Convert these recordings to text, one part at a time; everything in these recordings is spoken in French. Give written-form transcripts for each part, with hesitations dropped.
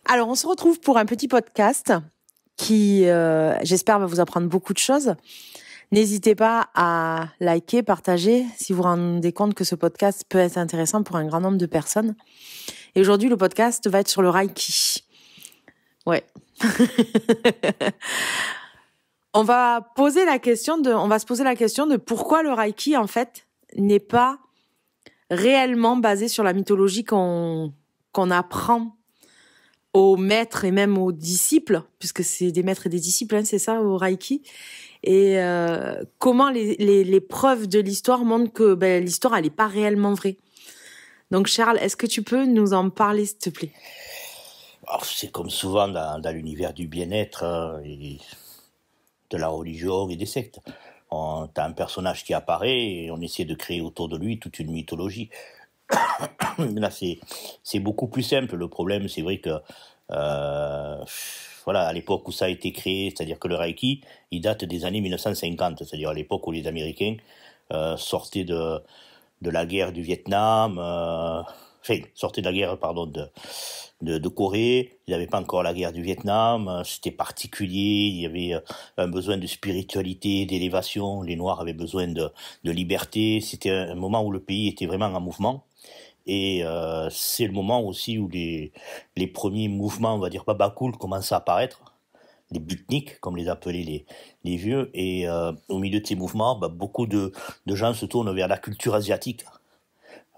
Alors, on se retrouve pour un petit podcast qui, j'espère, va vous apprendre beaucoup de choses. N'hésitez pas à liker, partager si vous vous rendez compte que ce podcast peut être intéressant pour un grand nombre de personnes. Et aujourd'hui, le podcast va être sur le Reiki. Ouais. On va se poser la question de pourquoi le Reiki, en fait, n'est pas réellement basé sur la mythologie qu'on apprend aux maîtres et même aux disciples, puisque c'est des maîtres et des disciples, c'est ça, au Reiki. Et comment les preuves de l'histoire montrent que l'histoire, elle n'est pas réellement vraie. Donc, Charles, est-ce que tu peux nous en parler, s'il te plaît? Alors, c'est comme souvent dans l'univers du bien-être et de la religion et des sectes. T'as un personnage qui apparaît et on essaie de créer autour de lui toute une mythologie. Là, c'est beaucoup plus simple. Le problème, c'est vrai que à l'époque où ça a été créé, c'est-à-dire que le Reiki, il date des années 1950, c'est-à-dire à l'époque où les Américains sortaient de la guerre du Vietnam, sortaient de la guerre, de Corée. Il n'y avait pas encore la guerre du Vietnam. C'était particulier. Il y avait un besoin de spiritualité, d'élévation. Les Noirs avaient besoin de liberté. C'était un moment où le pays était vraiment en mouvement. Et c'est le moment aussi où les premiers mouvements, on va dire, baba cool, commençaient à apparaître. Les beatniks, comme les appelaient les vieux. Et au milieu de ces mouvements, beaucoup de gens se tournent vers la culture asiatique.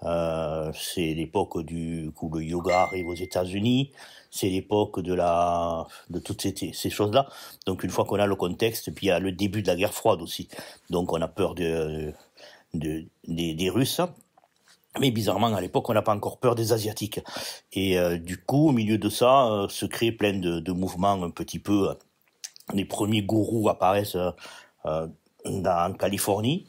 C'est l'époque où le yoga arrive aux États-Unis. C'est l'époque de toutes ces choses-là. Donc une fois qu'on a le contexte, puis il y a le début de la guerre froide aussi. Donc on a peur des Russes. Mais bizarrement, à l'époque, on n'a pas encore peur des Asiatiques. Et du coup, au milieu de ça, se créent plein de mouvements un petit peu. Les premiers gourous apparaissent en Californie.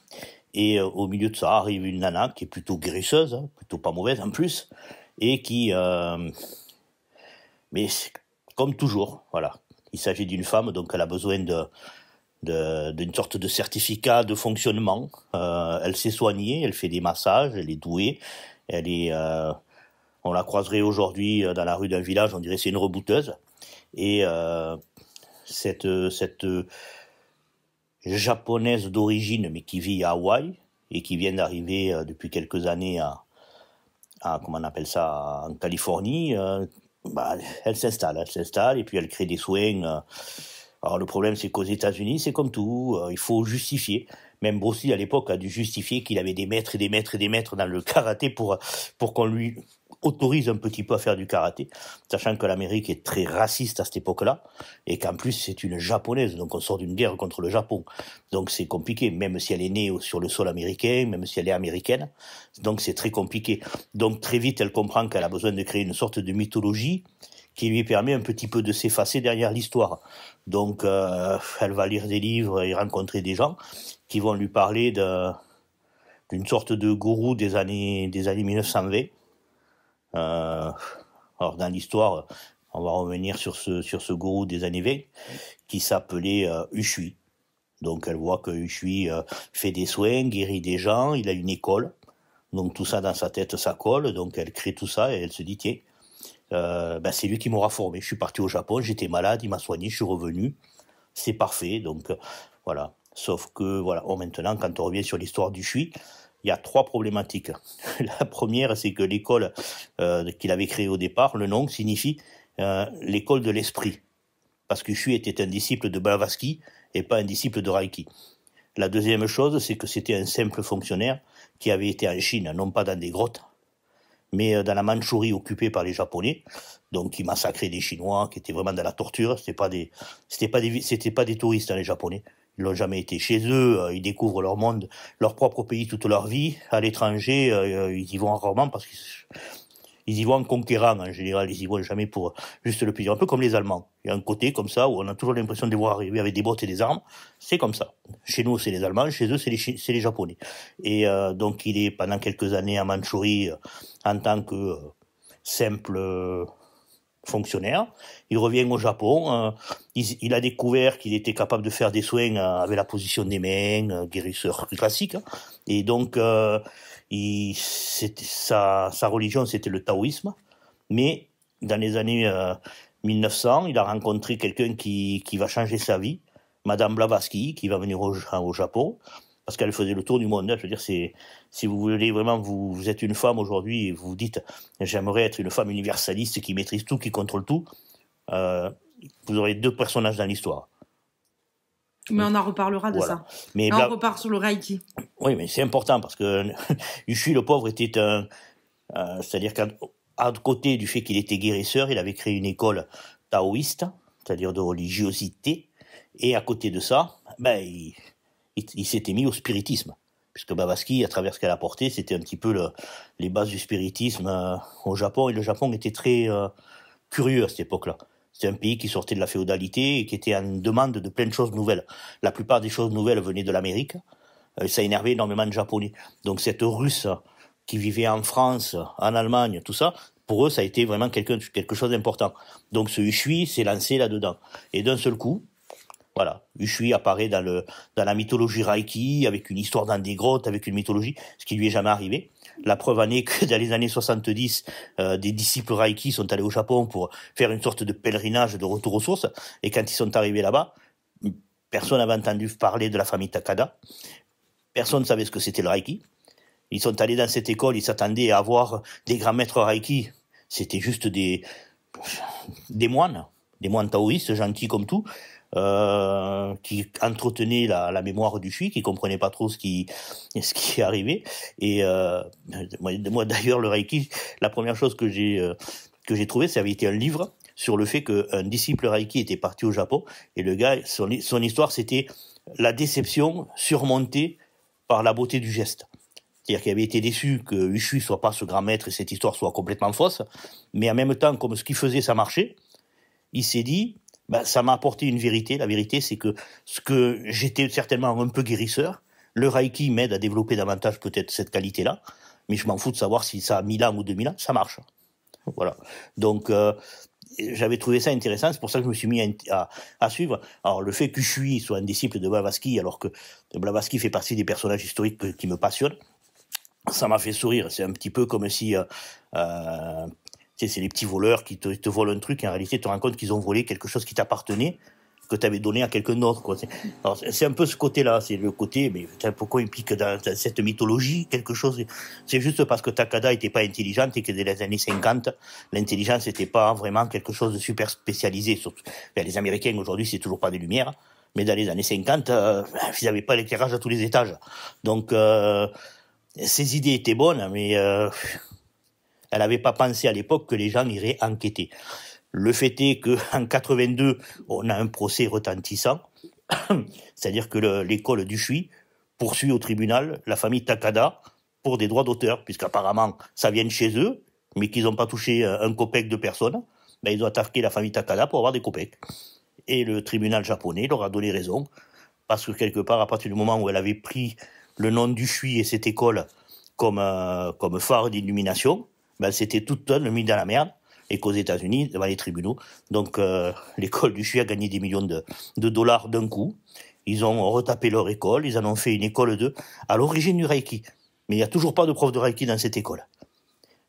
Et au milieu de ça arrive une nana qui est plutôt guérisseuse, plutôt pas mauvaise en plus, et qui... mais c'est comme toujours, voilà. Il s'agit d'une femme, donc elle a besoin d'une sorte de certificat de fonctionnement. Elle s'est soignée, elle fait des massages, elle est douée, on la croiserait aujourd'hui dans la rue d'un village, on dirait c'est une rebouteuse. Et cette japonaise d'origine, mais qui vit à Hawaï et qui vient d'arriver depuis quelques années comment on appelle ça, en Californie, elle s'installe et puis elle crée des soins. Alors le problème, c'est qu'aux États-Unis, c'est comme tout, il faut justifier. Même Bruce Lee, à l'époque, a dû justifier qu'il avait des maîtres et des maîtres et des maîtres dans le karaté pour qu'on lui autorise un petit peu à faire du karaté, sachant que l'Amérique est très raciste à cette époque-là, et qu'en plus, c'est une japonaise, donc on sort d'une guerre contre le Japon. Donc c'est compliqué, même si elle est née sur le sol américain, même si elle est américaine, donc c'est très compliqué. Donc très vite, elle comprend qu'elle a besoin de créer une sorte de mythologie qui lui permet un petit peu de s'effacer derrière l'histoire. Donc, elle va lire des livres et rencontrer des gens qui vont lui parler d'une sorte de gourou des années 1920. Alors, dans l'histoire, on va revenir sur ce gourou des années 20 qui s'appelait Ushui. Donc, elle voit que Ushui fait des soins, guérit des gens, il a une école. Donc, tout ça dans sa tête, ça colle. Donc, elle crée tout ça et elle se dit, tiens, c'est lui qui m'aura formé. Je suis parti au Japon, j'étais malade, il m'a soigné, je suis revenu. C'est parfait, donc voilà. Sauf que, voilà, maintenant, quand on revient sur l'histoire du Shui, il y a 3 problématiques. La première, c'est que l'école qu'il avait créée au départ, le nom signifie l'école de l'esprit. Parce que Shui était un disciple de Blavatsky et pas un disciple de Reiki. La deuxième chose, c'est que c'était un simple fonctionnaire qui avait été en Chine, non pas dans des grottes, mais dans la Mandchourie occupée par les Japonais, donc qui massacraient des Chinois, qui étaient vraiment dans la torture. C'était pas des touristes, les Japonais. Ils l'ont jamais été. Chez eux, ils découvrent leur monde, leur propre pays toute leur vie. À l'étranger, ils y vont rarement parce qu'ils y vont en conquérant en général. Ils y vont jamais pour juste le plaisir. Un peu comme les Allemands. Il y a un côté comme ça où on a toujours l'impression de les voir arriver avec des bottes et des armes. C'est comme ça. Chez nous, c'est les Allemands. Chez eux, c'est les Japonais. Et donc, il est pendant quelques années en Mandchourie en tant que simple fonctionnaire. Il revient au Japon. Il a découvert qu'il était capable de faire des soins avec la position des mains, guérisseur classique. Et donc, sa religion, c'était le taoïsme. Mais dans les années 1900, il a rencontré quelqu'un qui va changer sa vie, Madame Blavatsky, qui va venir au Japon, parce qu'elle faisait le tour du monde. Je veux dire, si vous voulez vraiment, vous êtes une femme aujourd'hui et vous vous dites, j'aimerais être une femme universaliste qui maîtrise tout, qui contrôle tout, vous aurez 2 personnages dans l'histoire. Mais on en reparlera de ça. Mais là, on repart sur le Reiki. Oui, mais c'est important parce que Usui, le pauvre, était c'est-à-dire qu'à côté du fait qu'il était guérisseur, il avait créé une école taoïste, c'est-à-dire de religiosité, et à côté de ça, il s'était mis au spiritisme, puisque Blavatsky, à travers ce qu'elle a apporté, c'était un petit peu les bases du spiritisme au Japon, et le Japon était très curieux à cette époque-là. C'était un pays qui sortait de la féodalité et qui était en demande de plein de choses nouvelles. La plupart des choses nouvelles venaient de l'Amérique, ça énervait énormément de Japonais. Donc cette Russe qui vivait en France, en Allemagne, tout ça, pour eux, ça a été vraiment quelque chose d'important. Donc ce Usui s'est lancé là-dedans. Et d'un seul coup, voilà, Usui apparaît dans la mythologie Reiki, avec une histoire dans des grottes, avec une mythologie, ce qui lui est jamais arrivé. La preuve en est que dans les années 70, des disciples Reiki sont allés au Japon pour faire une sorte de pèlerinage de retour aux sources. Et quand ils sont arrivés là-bas, personne n'avait entendu parler de la famille Takada. Personne ne savait ce que c'était le Reiki. Ils sont allés dans cette école, ils s'attendaient à avoir des grands maîtres Reiki. C'était juste des moines taoïstes, gentils comme tout, qui entretenaient la mémoire du Shui, qui comprenaient pas trop ce qui est arrivé. Et moi d'ailleurs, le Reiki, la première chose que j'ai trouvé, ça avait été un livre sur le fait qu'un disciple Reiki était parti au Japon, et le gars, son histoire, c'était la déception surmontée par la beauté du geste. C'est-à-dire qu'il avait été déçu que Usui soit pas ce grand maître et cette histoire soit complètement fausse, mais en même temps, comme ce qu'il faisait, ça marchait, il s'est dit, ça m'a apporté une vérité. La vérité, c'est que j'étais certainement un peu guérisseur, le Reiki m'aide à développer davantage peut-être cette qualité-là, mais je m'en fous de savoir si ça a 1000 ans ou 2000 ans, ça marche. Voilà. Donc, j'avais trouvé ça intéressant, c'est pour ça que je me suis mis à suivre. Alors, le fait qu'Usui soit un disciple de Blavatsky, alors que Blavatsky fait partie des personnages historiques qui me passionnent, ça m'a fait sourire. C'est un petit peu comme si c'est les petits voleurs qui te volent un truc et en réalité tu te rends compte qu'ils ont volé quelque chose qui t'appartenait, que tu avais donné à quelqu'un d'autre, quoi. C'est un peu ce côté-là, c'est le côté, mais pourquoi il pique dans cette mythologie quelque chose. C'est juste parce que Takada était pas intelligente et que dès les années 50, l'intelligence n'était pas vraiment quelque chose de super spécialisé. Surtout, les Américains aujourd'hui, c'est toujours pas des lumières, mais dans les années 50, ils n'avaient pas l'éclairage à tous les étages. Donc ses idées étaient bonnes, mais elle n'avait pas pensé à l'époque que les gens iraient enquêter. Le fait est qu'en 82, on a un procès retentissant, c'est-à-dire que l'école d'Usui poursuit au tribunal la famille Takada pour des droits d'auteur, puisqu'apparemment ça vient de chez eux, mais qu'ils n'ont pas touché un copec de personne, ils ont attaqué la famille Takada pour avoir des copecs. Et le tribunal japonais leur a donné raison, parce que quelque part, à partir du moment où elle avait pris le nom d'Usui et cette école comme phare d'illumination, elle s'était toute seule mise dans la merde, et qu'aux États-Unis, devant les tribunaux, donc l'école d'Usui a gagné des millions de dollars d'un coup. Ils ont retapé leur école, ils en ont fait une école à l'origine du Reiki. Mais il n'y a toujours pas de prof de Reiki dans cette école.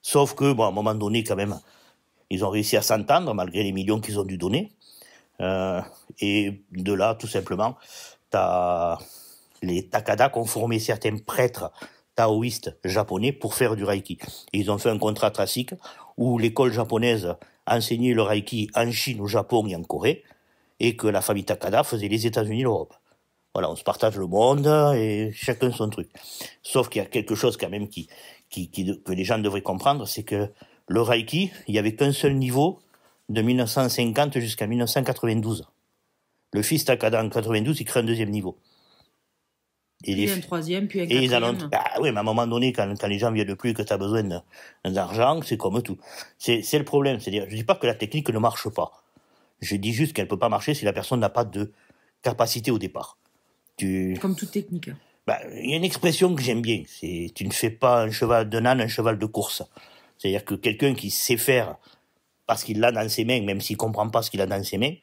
Sauf que, à un moment donné, quand même, ils ont réussi à s'entendre, malgré les millions qu'ils ont dû donner. Et de là, tout simplement, les Takada ont formé certains prêtres taoïstes japonais pour faire du Reiki. Et ils ont fait un contrat classique où l'école japonaise enseignait le Reiki en Chine, au Japon et en Corée, et que la famille Takada faisait les États-Unis et l'Europe. Voilà, on se partage le monde et chacun son truc. Sauf qu'il y a quelque chose quand même que les gens devraient comprendre, c'est que le Reiki, il n'y avait qu'un seul niveau de 1950 jusqu'à 1992. Le fils Takada en 92, il crée un deuxième niveau. Puis un troisième, puis un quatrième. Oui, mais à un moment donné, quand les gens viennent plus et que tu as besoin d'argent, c'est comme tout. C'est le problème. C'est-à-dire, je dis pas que la technique ne marche pas. Je dis juste qu'elle peut pas marcher si la personne n'a pas de capacité au départ. Comme toute technique. Il y a une expression que j'aime bien. C'est, tu ne fais pas un cheval de âne, un cheval de course. C'est-à-dire que quelqu'un qui sait faire parce qu'il l'a dans ses mains, même s'il comprend pas ce qu'il a dans ses mains,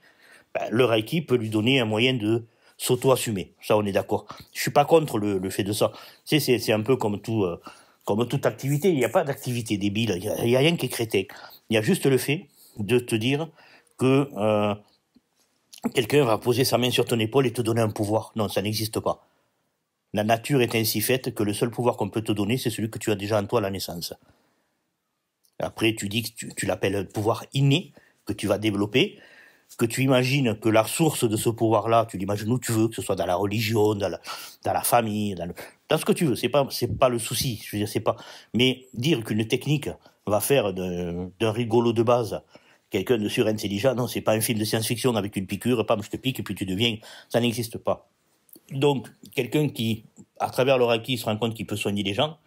le Reiki peut lui donner un moyen de s'auto-assumer. Ça, on est d'accord. Je suis pas contre le fait de ça. C'est un peu comme toute activité. Il n'y a pas d'activité débile. Il y a rien qui est crétin. Il y a juste le fait de te dire que quelqu'un va poser sa main sur ton épaule et te donner un pouvoir. Non, ça n'existe pas. La nature est ainsi faite que le seul pouvoir qu'on peut te donner, c'est celui que tu as déjà en toi à la naissance. Après, tu dis que tu l'appelles pouvoir inné, que tu vas développer, que tu imagines que la source de ce pouvoir-là, tu l'imagines où tu veux, que ce soit dans la religion, dans la famille, dans ce que tu veux. C'est pas le souci. Je veux dire, c'est pas. Mais dire qu'une technique va faire d'un rigolo de base quelqu'un de surintelligent, non, c'est pas un film de science-fiction avec une piqûre, pam, je te pique et puis tu deviens. Ça n'existe pas. Donc, quelqu'un qui, à travers le Reiki, se rend compte qu'il peut soigner les gens.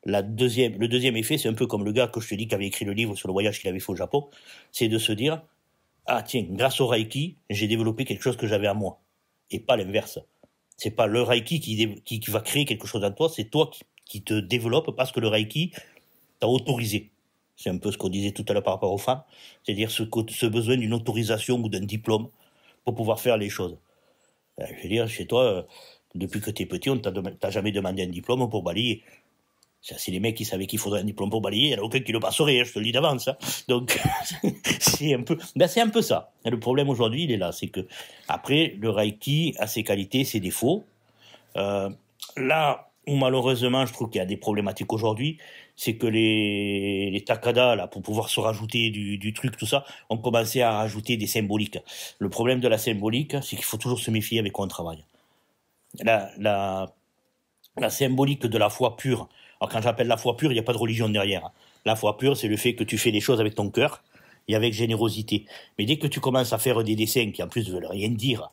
Le deuxième effet, c'est un peu comme le gars que je te dis qui avait écrit le livre sur le voyage qu'il avait fait au Japon, c'est de se dire, ah tiens, grâce au Reiki, j'ai développé quelque chose que j'avais à moi, et pas l'inverse. C'est pas le Reiki qui va créer quelque chose en toi, c'est toi qui te développe parce que le Reiki t'a autorisé. C'est un peu ce qu'on disait tout à l'heure par rapport aux femmes, c'est-à-dire ce besoin d'une autorisation ou d'un diplôme pour pouvoir faire les choses. Je veux dire, chez toi, depuis que t'es petit, on t'a jamais demandé un diplôme pour balayer. Ça, c'est les mecs qui savaient qu'il faudrait un diplôme pour balayer, il n'y en a aucun qui le passerait, hein, je te le dis d'avance. Hein. Donc, c'est un peu ça. Et le problème aujourd'hui, il est là, c'est que, après, le Reiki a ses qualités, ses défauts. Là où malheureusement, je trouve qu'il y a des problématiques aujourd'hui, c'est que les Takada, là, pour pouvoir se rajouter du truc, tout ça, ont commencé à rajouter des symboliques. Le problème de la symbolique, c'est qu'il faut toujours se méfier avec quoi on travaille. La symbolique de la foi pure. Alors quand j'appelle la foi pure, il n'y a pas de religion derrière. La foi pure, c'est le fait que tu fais les choses avec ton cœur et avec générosité. Mais dès que tu commences à faire des dessins qui en plus ne veulent rien dire,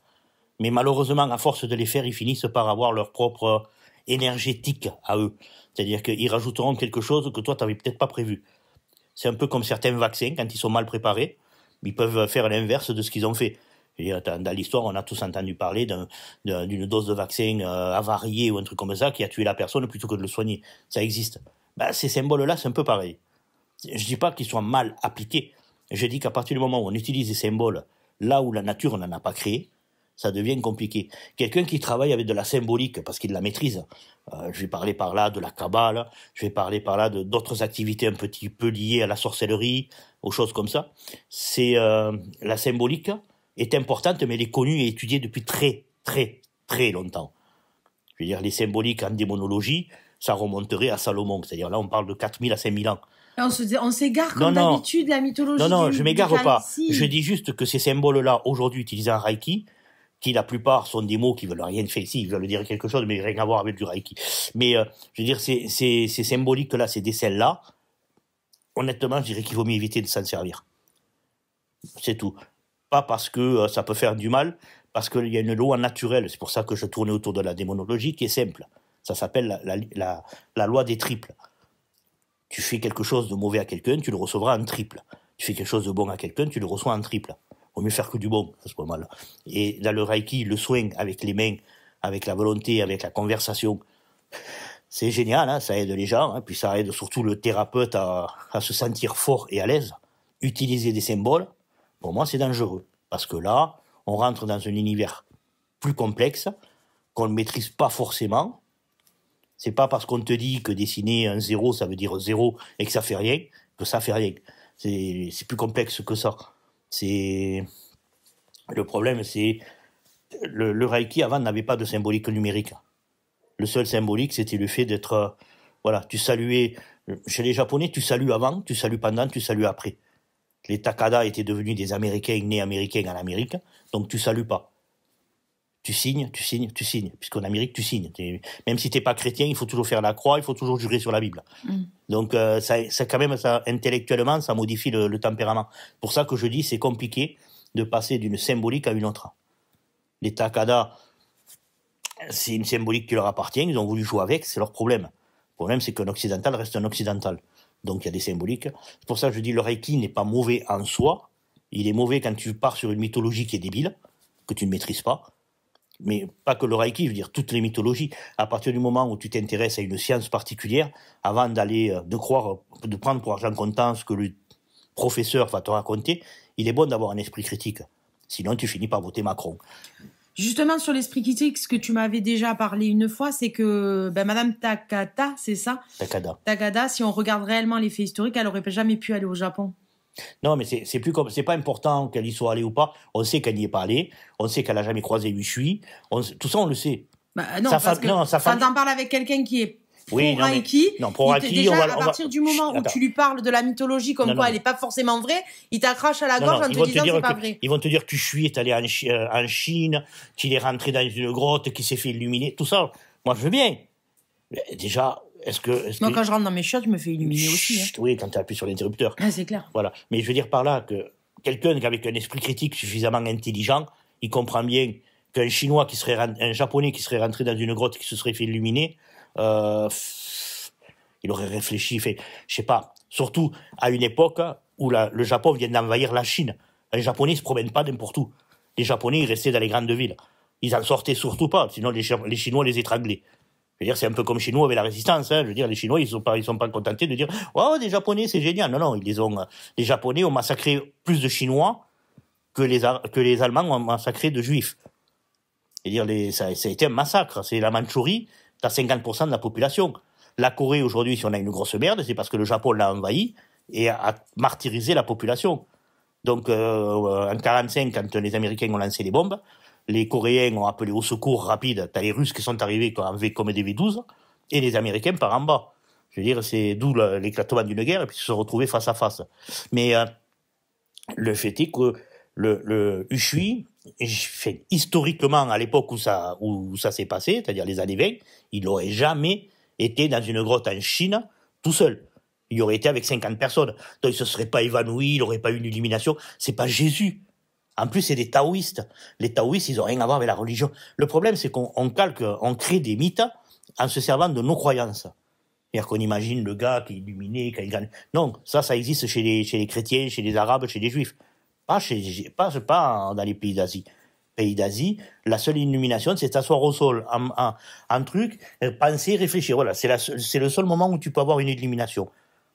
mais malheureusement, à force de les faire, ils finissent par avoir leur propre énergétique à eux. C'est-à-dire qu'ils rajouteront quelque chose que toi, tu n'avais peut-être pas prévu. C'est un peu comme certains vaccins, quand ils sont mal préparés, ils peuvent faire l'inverse de ce qu'ils ont fait. Dans l'histoire, on a tous entendu parler d'une dose de vaccin avariée ou un truc comme ça qui a tué la personne plutôt que de le soigner. Ça existe. Ben, ces symboles-là, c'est un peu pareil. Je dis pas qu'ils soient mal appliqués. Je dis qu'à partir du moment où on utilise des symboles là où la nature n'en a pas créé, ça devient compliqué. Quelqu'un qui travaille avec de la symbolique parce qu'il la maîtrise, je vais parler par là de la Kabbale, je vais parler par là d'autres activités un petit peu liées à la sorcellerie, aux choses comme ça. C'est la symbolique est importante, mais elle est connue et étudiée depuis très, très, très longtemps. Je veux dire, les symboliques en démonologie, ça remonterait à Salomon. C'est-à-dire, là, on parle de 4000 à 5000 ans. On s'égare comme d'habitude, la mythologie. Non, je m'égare pas. Je dis juste que ces symboles-là, aujourd'hui utilisés en Reiki, qui la plupart sont des mots qui veulent rien faire ici, ils veulent dire quelque chose, mais rien à voir avec du Reiki. Mais, je veux dire, ces symboliques-là, ces dessins-là, honnêtement, je dirais qu'il vaut mieux éviter de s'en servir. C'est tout. Pas parce que ça peut faire du mal, parce qu'il y a une loi naturelle. C'est pour ça que je tournais autour de la démonologie qui est simple. Ça s'appelle la loi des triples. Tu fais quelque chose de mauvais à quelqu'un, tu le recevras en triple. Tu fais quelque chose de bon à quelqu'un, tu le reçois en triple. Vaut mieux faire que du bon à ce moment-là. Et dans le Reiki, le soin avec les mains, avec la volonté, avec la conversation, c'est génial, hein, ça aide les gens, hein, puis ça aide surtout le thérapeute à se sentir fort et à l'aise. Utiliser des symboles, pour moi, c'est dangereux. Parce que là, on rentre dans un univers plus complexe, qu'on ne maîtrise pas forcément. C'est pas parce qu'on te dit que dessiner un zéro, ça veut dire zéro, et que ça fait rien, que ça fait rien. C'est plus complexe que ça. Le problème, c'est le Reiki, avant, n'avait pas de symbolique numérique. Le seul symbolique, c'était le fait d'être... voilà, tu saluais... Chez les Japonais, tu salues avant, tu salues pendant, tu salues après. Les Takada étaient devenus des Américains nés Américains en Amérique, donc tu salues pas. Tu signes, puisqu'en Amérique, tu signes. Même si t'es pas chrétien, il faut toujours faire la croix, il faut toujours jurer sur la Bible. Donc, ça quand même, ça, intellectuellement, ça modifie le tempérament. C'est pour ça que je dis, c'est compliqué de passer d'une symbolique à une autre. Les Takada, c'est une symbolique qui leur appartient, ils ont voulu jouer avec, c'est leur problème. Le problème, c'est qu'un occidental reste un occidental. Donc il y a des symboliques. C'est pour ça que je dis le Reiki n'est pas mauvais en soi. Il est mauvais quand tu pars sur une mythologie qui est débile, que tu ne maîtrises pas. Mais pas que le Reiki, je veux dire toutes les mythologies. À partir du moment où tu t'intéresses à une science particulière, avant de prendre pour argent comptant ce que le professeur va te raconter, il est bon d'avoir un esprit critique. Sinon, tu finis par voter Macron. Justement, sur l'esprit critique, ce que tu m'avais déjà parlé une fois, c'est que Madame Takada, c'est ça ? Takada. Takada, si on regarde réellement les faits historiques, elle n'aurait jamais pu aller au Japon. Non, mais c'est plus comme, c'est pas important qu'elle y soit allée ou pas. On sait qu'elle n'y est pas allée. On sait qu'elle a jamais croisé Ushui. Tout ça, on le sait. Bah, non, parce que quand t'en parles avec quelqu'un qui est pro-Reiki, déjà, à partir du moment où tu lui parles de la mythologie comme quoi elle n'est pas forcément vraie, il t'accroche à la gorge en te disant c'est pas vrai. Ils vont te dire que Ushui est allé en Chine, qu'il est rentré dans une grotte, qu'il s'est fait illuminer. Tout ça, moi, je veux bien. Mais déjà, moi, quand je rentre dans mes chiottes, je me fais illuminer aussi. Hein. Oui, quand tu appuies sur l'interrupteur. Ah, c'est clair. Voilà. Mais je veux dire par là que quelqu'un avec un esprit critique suffisamment intelligent, il comprend bien qu'un Chinois un Japonais qui serait rentré dans une grotte qui se serait fait illuminer, il aurait réfléchi, je sais pas, surtout à une époque où le Japon vient d'envahir la Chine. Un Japonais se promène pas n'importe où. Les Japonais, ils restaient dans les grandes villes. Ils en sortaient surtout pas, sinon les Chinois les étranglaient. Je veux dire, c'est un peu comme chez nous avec la résistance. Hein. Je veux dire, les Chinois, ils sont pas contentés de dire, oh, des Japonais, c'est génial. Non, les Japonais ont massacré plus de Chinois que les Allemands ont massacré de Juifs. C'est-à-dire, ça a été un massacre. C'est la Mandchourie, t'as 50% de la population. La Corée, aujourd'hui, si on a une grosse merde, c'est parce que le Japon l'a envahi et a martyrisé la population. Donc, en 45, quand les Américains ont lancé les bombes, les Coréens ont appelé au secours rapide. T'as les Russes qui sont arrivés comme des V12 et les Américains par en bas. Je veux dire, c'est d'où l'éclatement d'une guerre et puis ils se sont retrouvés face à face. Mais le fait est que le Ushui, historiquement à l'époque où ça s'est passé, c'est-à-dire les années 20, il n'aurait jamais été dans une grotte en Chine tout seul. Il aurait été avec 50 personnes. Donc il se serait pas évanoui, il n'aurait pas eu une illumination. C'est pas Jésus. En plus, c'est des taoïstes. Les taoïstes, ils ont rien à voir avec la religion. Le problème, c'est qu'on crée des mythes en se servant de nos croyances. C'est-à-dire qu'on imagine le gars qui est illuminé, qui a une grande... Non, ça existe chez les chrétiens, chez les arabes, chez les juifs. Pas dans les pays d'Asie. Pays d'Asie, la seule illumination, c'est s'asseoir au sol, en truc, penser, réfléchir. Voilà, c'est le seul moment où tu peux avoir une illumination.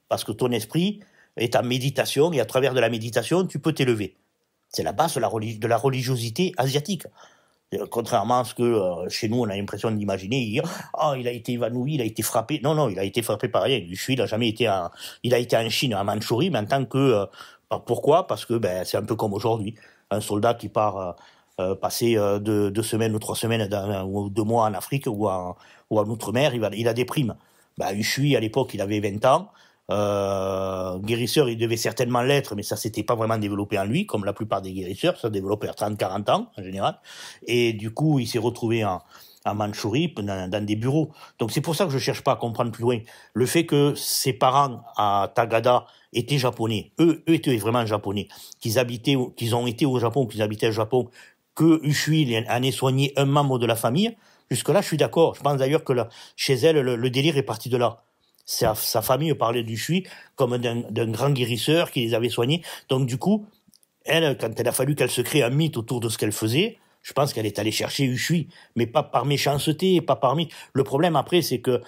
Parce que ton esprit est en méditation et à travers de la méditation, tu peux t'élever. C'est la base de la religiosité asiatique. Contrairement à ce que chez nous, on a l'impression d'imaginer, il a été évanoui, il a été frappé. Non, il a été frappé par rien. Il a jamais été il a été en Chine, en Mandchourie, mais en tant que... pourquoi ? Parce que c'est un peu comme aujourd'hui. Un soldat qui part passer 2 semaines ou 3 semaines ou 2 mois en Afrique ou en Outre-mer, il a des primes. Ushui, à l'époque, il avait 20 ans. Guérisseur, il devait certainement l'être, mais ça s'était pas vraiment développé en lui, comme la plupart des guérisseurs, ça développé à 30-40 ans, en général. Et du coup, il s'est retrouvé en Mandchourie, dans des bureaux. Donc c'est pour ça que je cherche pas à comprendre plus loin. Le fait que ses parents à Tagada étaient japonais, eux étaient vraiment japonais, qu'ils ont été au Japon, qu'ils habitaient au Japon, que Ushui en ait soigné un membre de la famille, jusque-là, je suis d'accord. Je pense d'ailleurs que chez elle, le délire est parti de là. Sa famille parlait d'Ushui comme d'un grand guérisseur qui les avait soignés. Donc du coup, elle, quand il a fallu qu'elle se crée un mythe autour de ce qu'elle faisait, je pense qu'elle est allée chercher Ushui, mais pas par méchanceté, pas par mythe. Le problème après, c'est que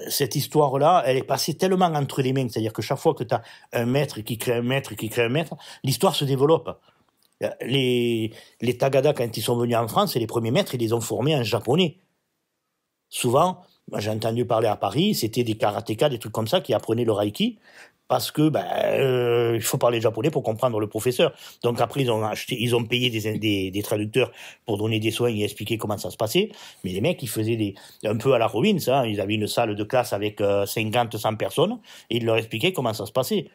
cette histoire-là, elle est passée tellement entre les mains, c'est-à-dire que chaque fois que tu as un maître qui crée un maître, l'histoire se développe. Les Tagada, quand ils sont venus en France, les premiers maîtres, ils les ont formés en japonais. Souvent, moi, j'ai entendu parler à Paris, c'était des karatékas, des trucs comme ça qui apprenaient le reiki parce que il faut parler japonais pour comprendre le professeur. Donc après ils ont payé des traducteurs pour donner des soins et expliquer comment ça se passait. Mais les mecs, ils faisaient un peu à la ruine, ça. Ils avaient une salle de classe avec 50-100 personnes et ils leur expliquaient comment ça se passait.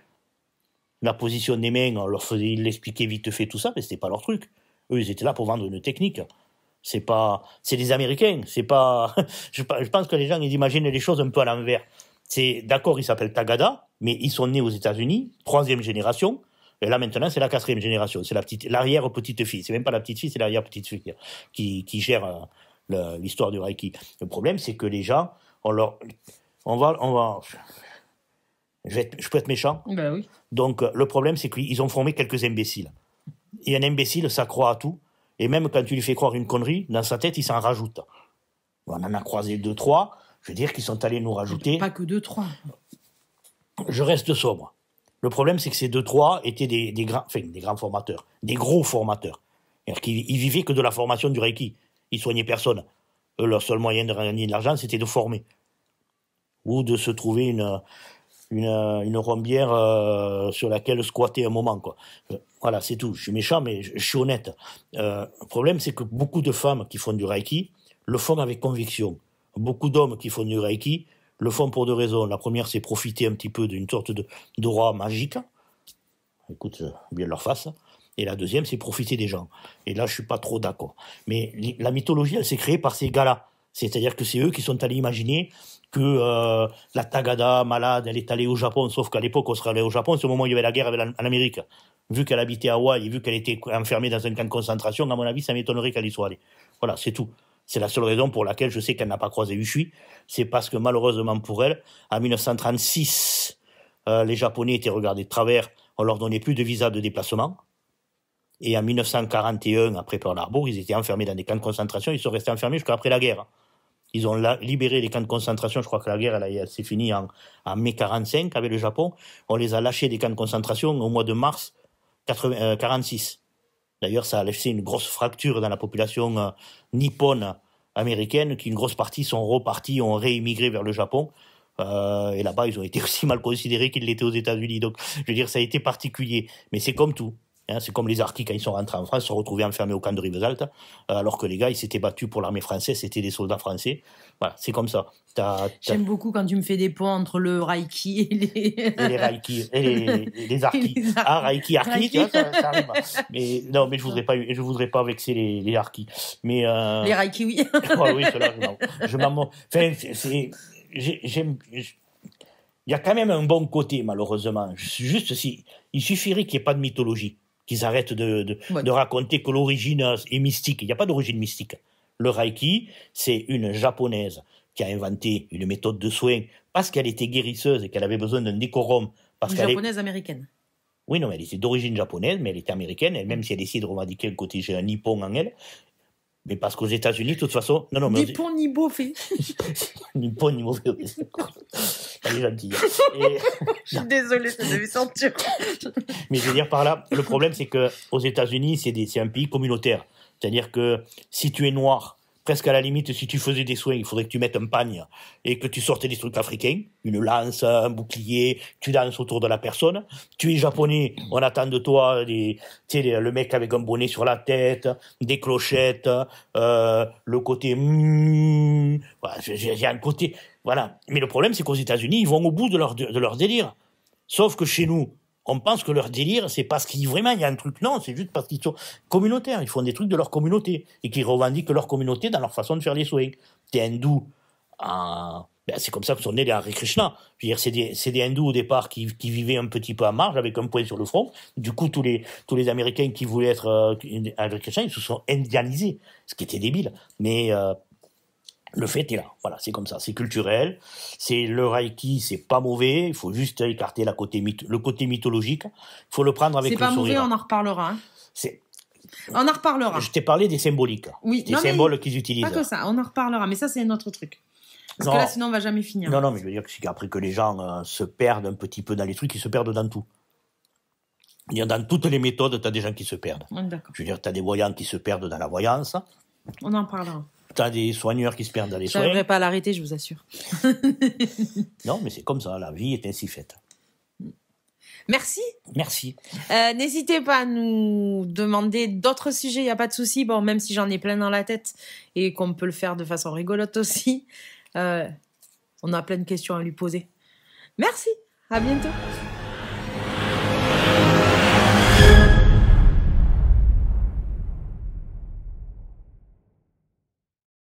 La position des mains, ils l'expliquaient vite fait tout ça, mais c'était pas leur truc. Eux, ils étaient là pour vendre une technique. C'est des Américains, c'est pas, je pense que les gens, ils imaginent les choses un peu à l'envers. D'accord, ils s'appellent Tagada, mais ils sont nés aux États-Unis, 3e génération, et là, maintenant, c'est la 4e génération, c'est l'arrière-petite-fille, c'est même pas la petite-fille, c'est l'arrière-petite-fille qui gère l'histoire du Reiki. Le problème, c'est que les gens, je peux être méchant. Ben oui. Donc, le problème, c'est qu'ils ont formé quelques imbéciles. Et un imbécile, ça croit à tout. Et même quand tu lui fais croire une connerie, dans sa tête, il s'en rajoute. On en a croisé 2-3. Je veux dire qu'ils sont allés nous rajouter... Pas que 2-3. Je reste sobre. Le problème, c'est que ces 2-3 étaient des grands formateurs, des gros formateurs. C'est-à-dire qu'ils vivaient que de la formation du Reiki. Ils soignaient personne. Eux, leur seul moyen de gagner de l'argent, c'était de former. Ou de se trouver une rombière sur laquelle squatter un moment, quoi. Voilà, c'est tout. Je suis méchant, mais je suis honnête. Le problème, c'est que beaucoup de femmes qui font du Reiki le font avec conviction. Beaucoup d'hommes qui font du Reiki le font pour deux raisons. La première, c'est profiter un petit peu d'une sorte d'aura magique. Écoute, bien leur face. Et la deuxième, c'est profiter des gens. Et là, je suis pas trop d'accord. Mais la mythologie, elle s'est créée par ces gars-là. C'est-à-dire que c'est eux qui sont allés imaginer que la Tagada malade, elle est allée au Japon. Sauf qu'à l'époque, on serait allé au Japon, c'est au moment où il y avait la guerre en Amérique. Vu qu'elle habitait à Hawaï et vu qu'elle était enfermée dans un camp de concentration, à mon avis, ça m'étonnerait qu'elle y soit allée. Voilà, c'est tout. C'est la seule raison pour laquelle je sais qu'elle n'a pas croisé Ushui. C'est parce que malheureusement pour elle, en 1936, les Japonais étaient regardés de travers. On leur donnait plus de visa de déplacement. Et en 1941, après Pearl Harbor, ils étaient enfermés dans des camps de concentration. Ils sont restés enfermés jusqu'après la guerre. Ils ont libéré les camps de concentration. Je crois que la guerre, elle s'est finie en mai 45 avec le Japon. On les a lâchés des camps de concentration au mois de mars 46. D'ailleurs, ça a laissé une grosse fracture dans la population nippone américaine, qui une grosse partie sont repartis, ont réémigré vers le Japon. Et là-bas, ils ont été aussi mal considérés qu'ils l'étaient aux États-Unis. Donc, je veux dire, ça a été particulier. Mais c'est comme tout. Hein, c'est comme les harkis, quand ils sont rentrés en France, se sont retrouvés enfermés au camp de Rivesaltes, alors que les gars, ils s'étaient battus pour l'armée française, c'était des soldats français. Voilà, c'est comme ça. J'aime beaucoup quand tu me fais des ponts entre le Reiki et les Reiki, et les harkis. Ah, Reiki, harkis, tu vois, ça arrive. Mais, non, mais je voudrais pas vexer les harkis. Mais, les Reiki, oui. Ouais, oui, cela, je m'en, enfin, il y a quand même un bon côté, malheureusement. Juste il suffirait qu'il n'y ait pas de mythologie. Qu'ils arrêtent de raconter que l'origine est mystique. Il n'y a pas d'origine mystique. Le Reiki, c'est une japonaise qui a inventé une méthode de soins parce qu'elle était guérisseuse et qu'elle avait besoin d'un décorum. Une japonaise américaine. Oui, non, elle était d'origine japonaise, mais elle était américaine, et même si elle essaie de revendiquer le côté j'ai un nippon en elle. Mais parce qu'aux États-Unis, de toute façon. Non, mais nippon ni beaufait. Nippon ni mauvais. Elle est gentille. Je suis désolée, ça devait sentir. Mais je veux dire par là, le problème, c'est qu'aux États-Unis, c'est un pays communautaire. C'est-à-dire que si tu es noir, presque à la limite, si tu faisais des soins, il faudrait que tu mettes un pagne et que tu sortais des trucs africains, une lance, un bouclier, tu danses autour de la personne. Tu es japonais, on attend de toi le mec avec un bonnet sur la tête, des clochettes, le côté voilà, j'ai un côté voilà. Mais le problème, c'est qu'aux États-Unis, ils vont au bout de leur délire. Sauf que chez nous, on pense que leur délire, c'est parce qu'il vraiment il y a un truc. Non, c'est juste parce qu'ils sont communautaires. Ils font des trucs de leur communauté et qu'ils revendiquent leur communauté dans leur façon de faire les soins. T'es hindou, c'est comme ça que sont nés les Hare Krishna. Je veux dire, c'est des hindous au départ qui vivaient un petit peu à marge avec un point sur le front. Du coup, tous les Américains qui voulaient être Hare Krishna, ils se sont indianisés, ce qui était débile. Mais le fait est là, voilà, c'est comme ça, c'est culturel, c'est le Reiki, c'est pas mauvais, il faut juste écarter le côté mythologique, il faut le prendre avec le sourire. C'est pas mauvais, on en reparlera. Hein. On en reparlera. Je t'ai parlé des symboliques, des symboles qu'ils utilisent. Pas que ça, on en reparlera, mais ça c'est un autre truc. Parce que là sinon on va jamais finir. Non, mais je veux dire qu'après que les gens se perdent un petit peu dans les trucs, ils se perdent dans tout. Dans toutes les méthodes, t'as des gens qui se perdent. D'accord. Je veux dire, t'as des voyants qui se perdent dans la voyance. On en parlera. T'as des soigneurs qui se perdent dans les soins. Je n'arriverai pas à l'arrêter, je vous assure. Non, mais c'est comme ça, la vie est ainsi faite. Merci. Merci. N'hésitez pas à nous demander d'autres sujets, il n'y a pas de souci. Bon, même si j'en ai plein dans la tête et qu'on peut le faire de façon rigolote aussi, on a plein de questions à lui poser. Merci, à bientôt.